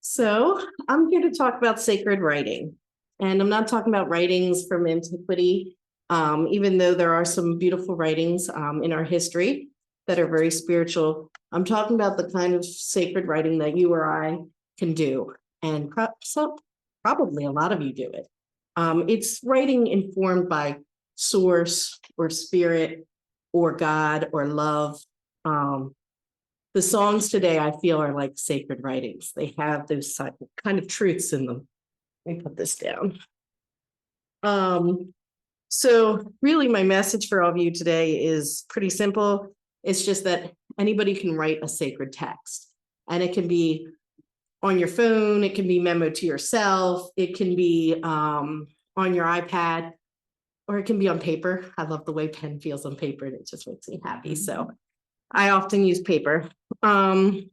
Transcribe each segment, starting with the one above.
So I'm here to talk about sacred writing. And I'm not talking about writings from antiquity, even though there are some beautiful writings in our history that are very spiritual. I'm talking about the kind of sacred writing that you or I can do. And probably a lot of you do it. It's writing informed by source or spirit or God or love. The songs today, I feel, are like sacred writings. They have those kind of truths in them. Let me put this down. So really my message for all of you today is pretty simple. It's just that anybody can write a sacred text, and it can be on your phone, it can be memo to yourself, it can be on your iPad, or it can be on paper. I love the way pen feels on paper, and it just makes me happy. So I often use paper. And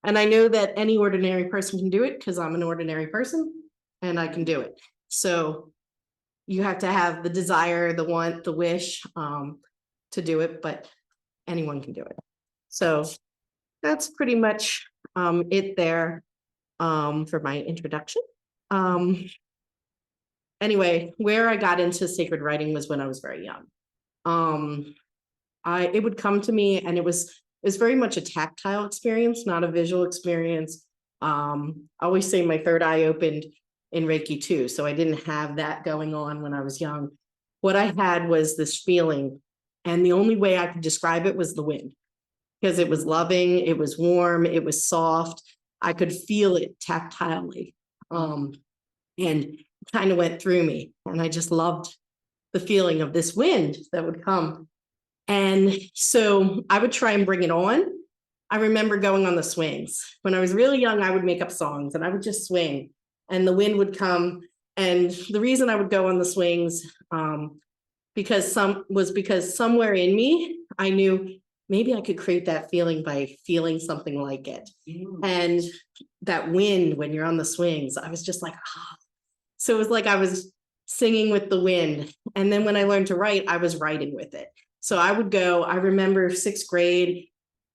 I know that any ordinary person can do it because I'm an ordinary person and I can do it. So you have to have the desire, the want, the wish to do it, but anyone can do it. So that's pretty much it there for my introduction. Anyway, where I got into sacred writing was when I was very young. It would come to me, and it was very much a tactile experience, not a visual experience. I always say my third eye opened in Reiki too, so I didn't have that going on when I was young. What I had was this feeling, and the only way I could describe it was the wind, because it was loving, it was warm, it was soft. I could feel it tactilely, and kind of went through me, and I just loved the feeling of this wind that would come. And so I would try and bring it on. I remember going on the swings. When I was really young, I would make up songs and I would just swing, and the wind would come. And the reason I would go on the swings because somewhere in me, I knew maybe I could create that feeling by feeling something like it. And that wind, when you're on the swings, I was just like, ah. So it was like I was singing with the wind. And then when I learned to write, I was writing with it. So I would go, I remember sixth grade,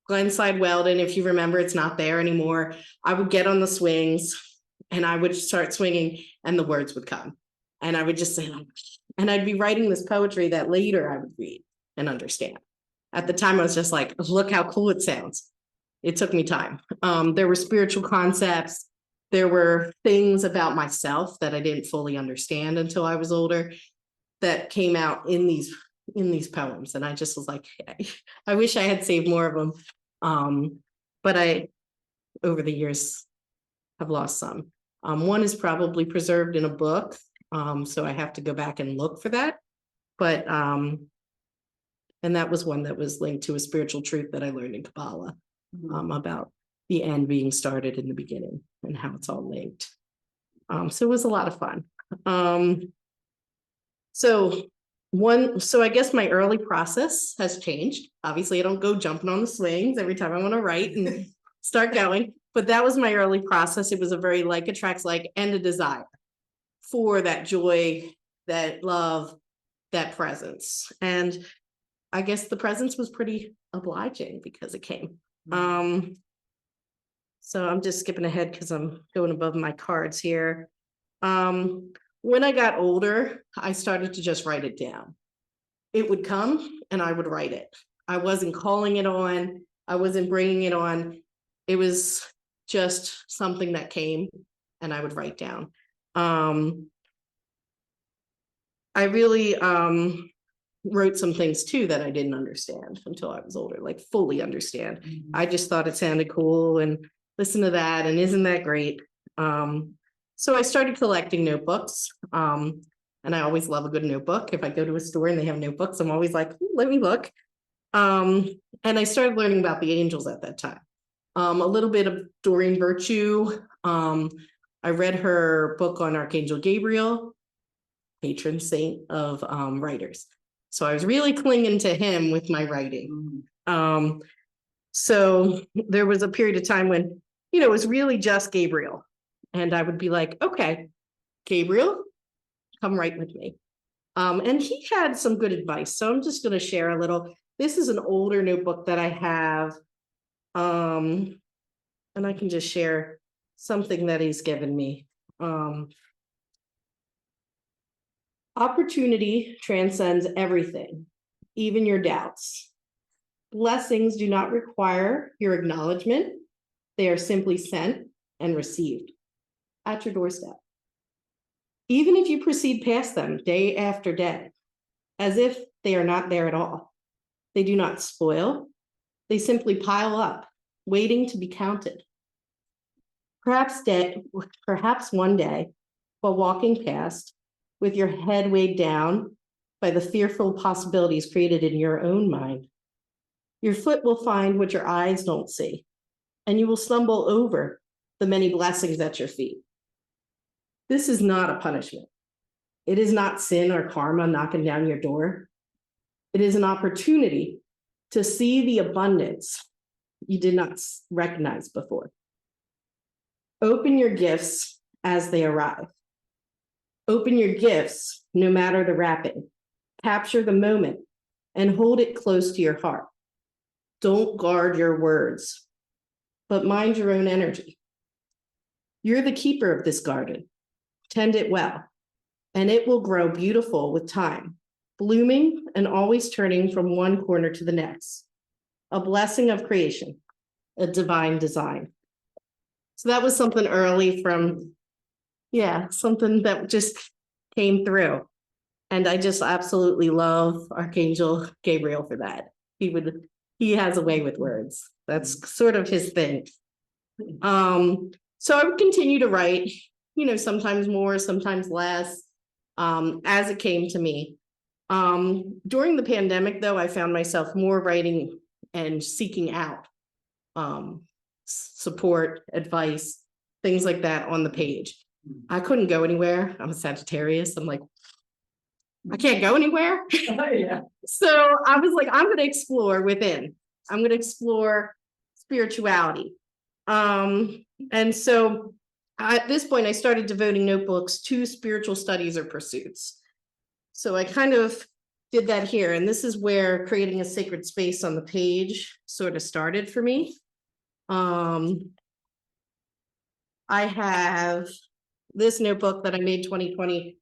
Glenside Weldon, if you remember, it's not there anymore. I would get on the swings and I would start swinging and the words would come. And I would just say, and I'd be writing this poetry that later I would read and understand. At the time, I was just like, look how cool it sounds. It took me time. There were spiritual concepts. There were things about myself that I didn't fully understand until I was older that came out in these poems. And I just was like, I wish I had saved more of them. But I, over the years, have lost some. One is probably preserved in a book. So I have to go back and look for that. But, and that was one that was linked to a spiritual truth that I learned in Kabbalah about the end being started in the beginning and how it's all linked. So it was a lot of fun. So I guess my early process has changed. Obviously, I don't go jumping on the swings every time I want to write and start going, but that was my early process. It was a very like attracts like and a desire for that joy, that love, that presence. And I guess the presence was pretty obliging because it came. So I'm just skipping ahead because I'm going above my cards here. When I got older, I started to just write it down. It would come and I would write it. I wasn't calling it on. I wasn't bringing it on. It was just something that came and I would write down. I really wrote some things too that I didn't understand until I was older, like fully understand. I just thought it sounded cool and listen to that and isn't that great? So I started collecting notebooks, and I always love a good notebook. If I go to a store and they have notebooks, I'm always like, let me look. And I started learning about the angels at that time. A little bit of Doreen Virtue. I read her book on Archangel Gabriel, patron saint of writers. So I was really clinging to him with my writing. So there was a period of time when, it was really just Gabriel. And I would be like, okay, Gabriel, come write with me. And he had some good advice. So I'm just going to share a little. This is an older notebook that I have. And I can just share something that he's given me. Opportunity transcends everything, even your doubts. Blessings do not require your acknowledgement. They are simply sent and received at your doorstep. Even if you proceed past them day after day, as if they are not there at all, they do not spoil. They simply pile up, waiting to be counted. Perhaps one day, while walking past, with your head weighed down by the fearful possibilities created in your own mind, your foot will find what your eyes don't see, and you will stumble over the many blessings at your feet. This is not a punishment. It is not sin or karma knocking down your door. It is an opportunity to see the abundance you did not recognize before. Open your gifts as they arrive. Open your gifts no matter the wrapping. Capture the moment and hold it close to your heart. Don't guard your words, but mind your own energy. You're the keeper of this garden. Tend it well, and it will grow beautiful with time, blooming and always turning from one corner to the next. A blessing of creation, a divine design. So that was something early from, something that just came through. And I just absolutely love Archangel Gabriel for that. He has a way with words. That's sort of his thing. So I would continue to write, sometimes more, sometimes less, as it came to me. During the pandemic, though, I found myself more writing and seeking out support, advice, things like that on the page. I couldn't go anywhere. I'm a Sagittarius. I'm like, I can't go anywhere. Yeah. So I was like, I'm going to explore within. I'm going to explore spirituality. And so at this point, I started devoting notebooks to spiritual studies or pursuits. So I kind of did that here. And this is where creating a sacred space on the page sort of started for me. I have this notebook that I made 2020.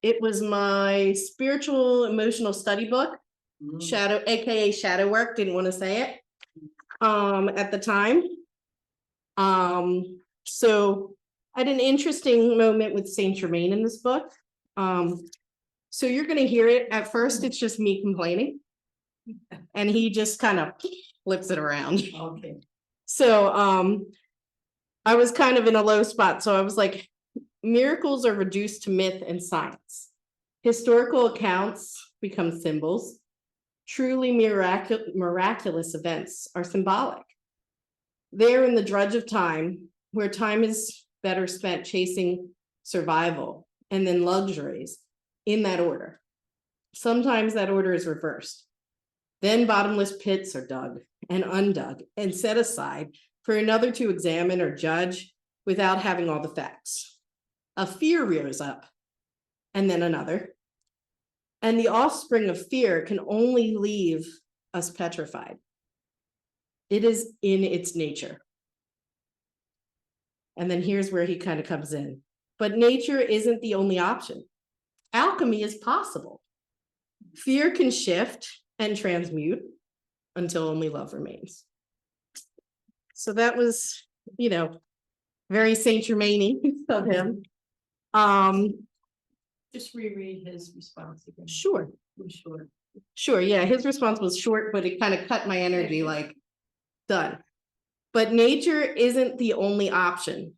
It was my spiritual emotional study book, shadow, AKA shadow work, didn't want to say it at the time. So I had an interesting moment with Saint Germain in this book. So you're going to hear it. At first, it's just me complaining. And he just kind of flips it around. Okay. So I was kind of in a low spot. So I was like, miracles are reduced to myth and science. Historical accounts become symbols. Truly miraculous events are symbolic. They're in the drudge of time, where time is better spent chasing survival and then luxuries in that order. Sometimes that order is reversed. Then bottomless pits are dug and undug and set aside for another to examine or judge without having all the facts. A fear rears up, and then another. And the offspring of fear can only leave us petrified. It is in its nature. And then here's where he kind of comes in. But nature isn't the only option. Alchemy is possible. Fear can shift and transmute until only love remains. So that was, very Saint Germain of him. Just reread his response again. Sure. Sure. Sure, yeah, his response was short, but it kind of cut my energy, like, done. But nature isn't the only option.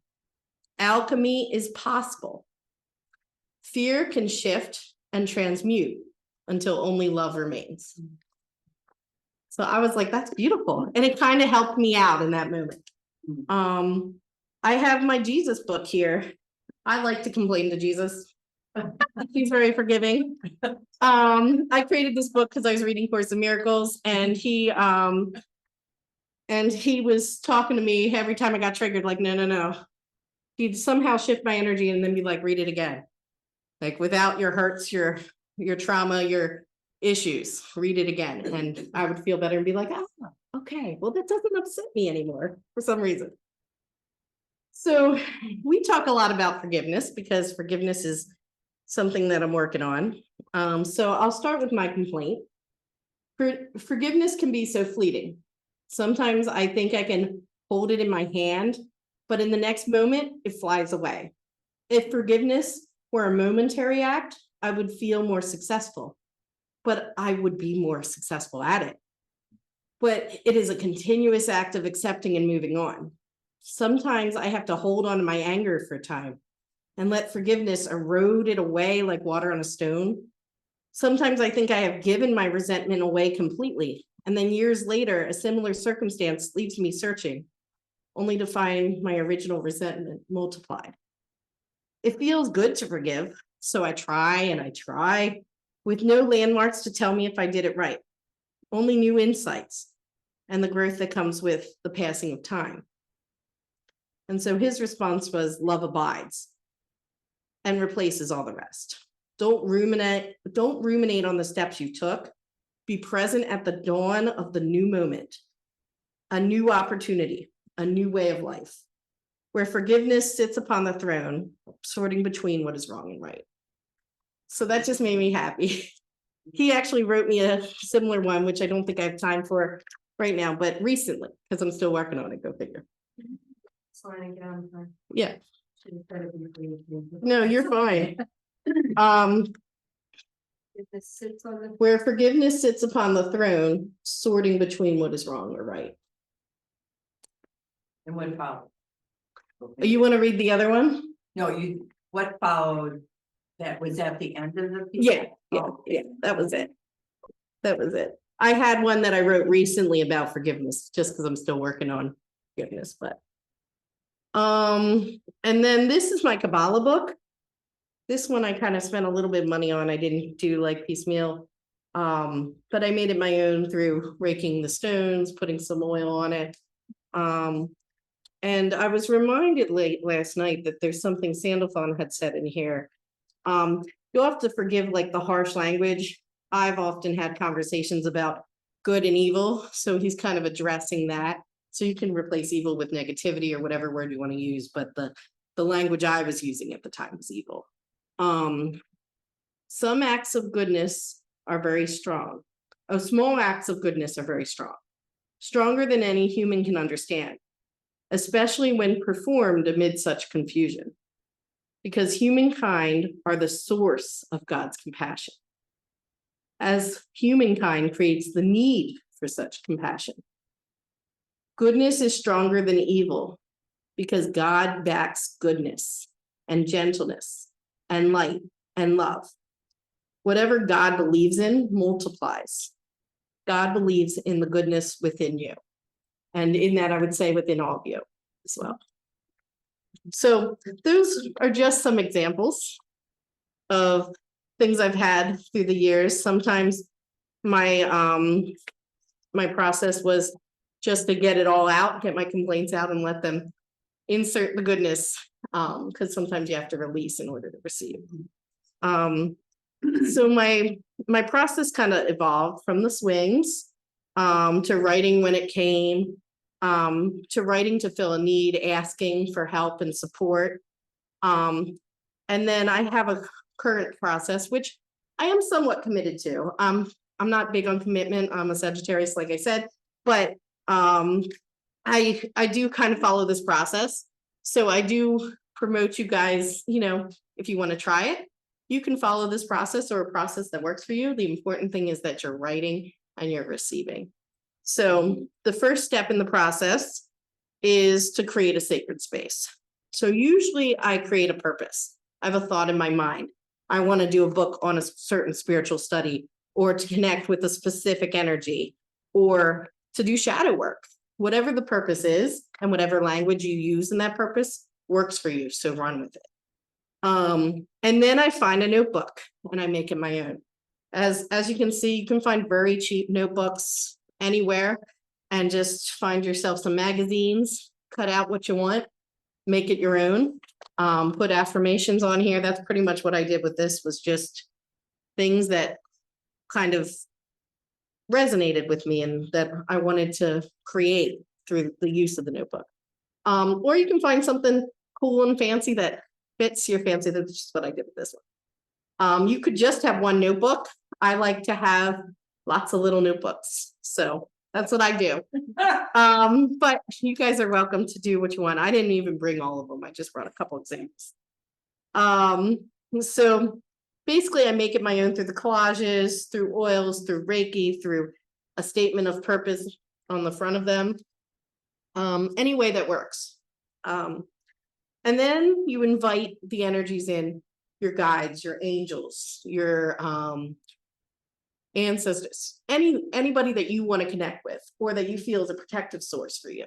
Alchemy is possible. Fear can shift and transmute until only love remains. So I was like, that's beautiful. And it kind of helped me out in that moment. I have my Jesus book here. I like to complain to Jesus. He's very forgiving. I created this book because I was reading Course in Miracles, and he was talking to me every time I got triggered, like, no. He'd somehow shift my energy and then be like, read it again. Like, without your hurts, your trauma, your issues, read it again. And I would feel better and be like, oh, okay, well, that doesn't upset me anymore for some reason. So we talk a lot about forgiveness because forgiveness is something that I'm working on. So I'll start with my complaint. Forgiveness can be so fleeting. Sometimes I think I can hold it in my hand, but in the next moment, it flies away. If forgiveness were a momentary act, I would feel more successful, but I would be more successful at it. But it is a continuous act of accepting and moving on. Sometimes I have to hold on to my anger for a time and let forgiveness erode it away like water on a stone. Sometimes I think I have given my resentment away completely, and then years later, a similar circumstance leaves me searching, only to find my original resentment multiplied. It feels good to forgive, so I try and I try, with no landmarks to tell me if I did it right, only new insights and the growth that comes with the passing of time. And so his response was, love abides and replaces all the rest. Don't ruminate on the steps you took. Be present at the dawn of the new moment, a new opportunity, a new way of life, where forgiveness sits upon the throne, sorting between what is wrong and right. So that just made me happy. He actually wrote me a similar one, which I don't think I have time for right now, but recently, because I'm still working on it, go figure. Sliding down. Yeah. No, you're fine. Where forgiveness sits upon the throne, sorting between what is wrong or right. And what followed? You want to read the other one? No, what followed? That was at the end of the piece? Yeah, Oh. yeah, that was it. That was it. I had one that I wrote recently about forgiveness, just because I'm still working on forgiveness, but. And then this is my Kabbalah book. This one I kind of spent a little bit of money on. I didn't do like piecemeal. But I made it my own through raking the stones, putting some oil on it. And I was reminded late last night that there's something Sandalphon had said in here. You'll have to forgive like the harsh language. I've often had conversations about good and evil, so he's kind of addressing that. So you can replace evil with negativity or whatever word you want to use, but the language I was using at the time was evil. Some acts of goodness are very strong. Small acts of goodness are very strong, stronger than any human can understand, especially when performed amid such confusion, because humankind are the source of God's compassion, as humankind creates the need for such compassion. Goodness is stronger than evil because God backs goodness and gentleness and light and love. Whatever God believes in multiplies. God believes in the goodness within you. And in that, I would say within all of you as well. So those are just some examples of things I've had through the years. Sometimes my process was just to get it all out, get my complaints out and let them insert the goodness, because sometimes you have to release in order to receive. So my process kind of evolved from the swings to writing when it came, to writing to fill a need, asking for help and support. And then I have a current process, which I am somewhat committed to. I'm not big on commitment. I'm a Sagittarius, like I said, but I do kind of follow this process. So I do promote you guys, if you want to try it, you can follow this process or a process that works for you. The important thing is that you're writing and you're receiving. So the first step in the process is to create a sacred space. So usually I create a purpose. I have a thought in my mind. I want to do a book on a certain spiritual study, or to connect with a specific energy, or to do shadow work. Whatever the purpose is and whatever language you use in that purpose works for you. So run with it. And then I find a notebook and I make it my own. As you can see, you can find very cheap notebooks anywhere, and just find yourself some magazines, cut out what you want, make it your own, put affirmations on here. That's pretty much what I did with this, was just things that kind of resonated with me and that I wanted to create through the use of the notebook. Or you can find something cool and fancy that fits your fancy. That's just what I did with this one. You could just have one notebook. I like to have lots of little notebooks, so that's what I do. But you guys are welcome to do what you want. I didn't even bring all of them. I just brought a couple examples. So basically I make it my own through the collages, through oils, through Reiki, through a statement of purpose on the front of them. Any way that works. And then you invite the energies in, your guides, your angels, your ancestors, anybody that you want to connect with or that you feel is a protective source for you.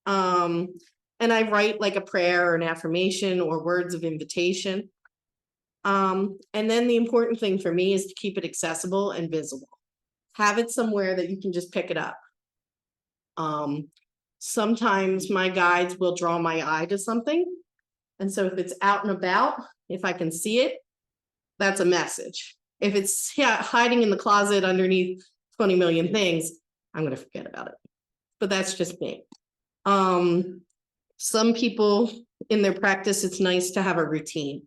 And I write like a prayer or an affirmation or words of invitation. And then the important thing for me is to keep it accessible and visible. Have it somewhere that you can just pick it up. Sometimes my guides will draw my eye to something. And so if it's out and about, if I can see it, that's a message. If it's hiding in the closet underneath 20 million things, I'm going to forget about it. But that's just me. Some people in their practice, it's nice to have a routine.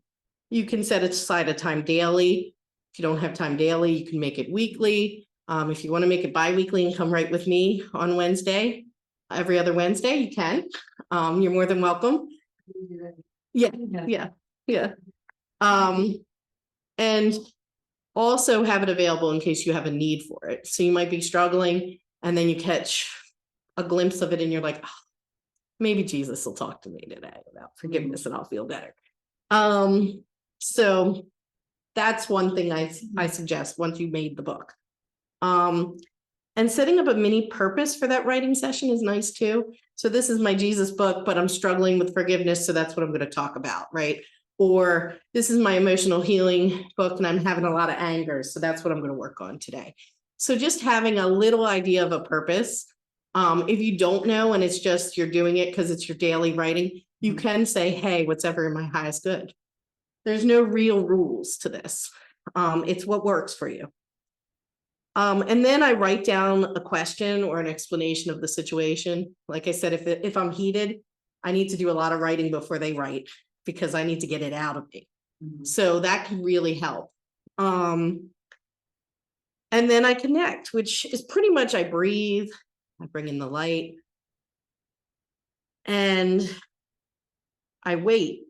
You can set aside a time daily. If you don't have time daily, you can make it weekly. If you want to make it bi-weekly and come right with me on Wednesday, every other Wednesday, you can. You're more than welcome. Yeah. And also have it available in case you have a need for it. So you might be struggling and then you catch a glimpse of it and you're like, oh, maybe Jesus will talk to me today about forgiveness and I'll feel better. So that's one thing I suggest once you made the book. And setting up a mini purpose for that writing session is nice too. So this is my Jesus book, but I'm struggling with forgiveness. So that's what I'm going to talk about, right? Or this is my emotional healing book and I'm having a lot of anger. So that's what I'm going to work on today. So just having a little idea of a purpose. If you don't know, and it's just you're doing it because it's your daily writing, you can say, hey, what's ever in my highest good. There's no real rules to this. It's what works for you. And then I write down a question or an explanation of the situation. Like I said, if I'm heated, I need to do a lot of writing before they write because I need to get it out of me. So that can really help. And then I connect, which is pretty much I breathe, I bring in the light, and I wait.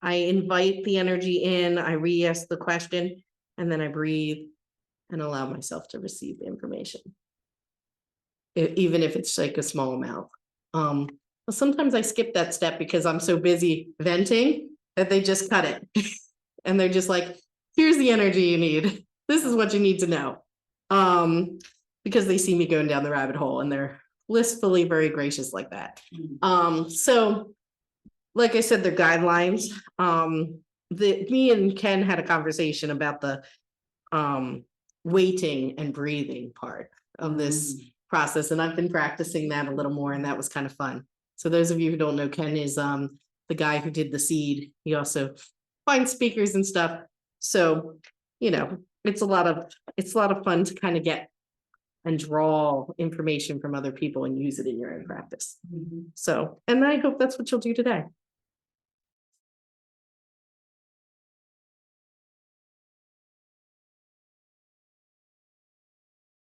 I invite the energy in, I re-ask the question, and then I breathe and allow myself to receive the information. Even if it's like a small amount. Sometimes I skip that step because I'm so busy venting that they just cut it. And they're just like, here's the energy you need. This is what you need to know. Because they see me going down the rabbit hole and they're blissfully very gracious like that. So like I said, they're guidelines. Me and Ken had a conversation about the waiting and breathing part of this process. And I've been practicing that a little more and that was kind of fun. So those of you who don't know, Ken is the guy who did the seed. He also finds speakers and stuff. So, you know, it's a lot of fun to kind of get and draw information from other people and use it in your own practice. So, and I hope that's what you'll do today.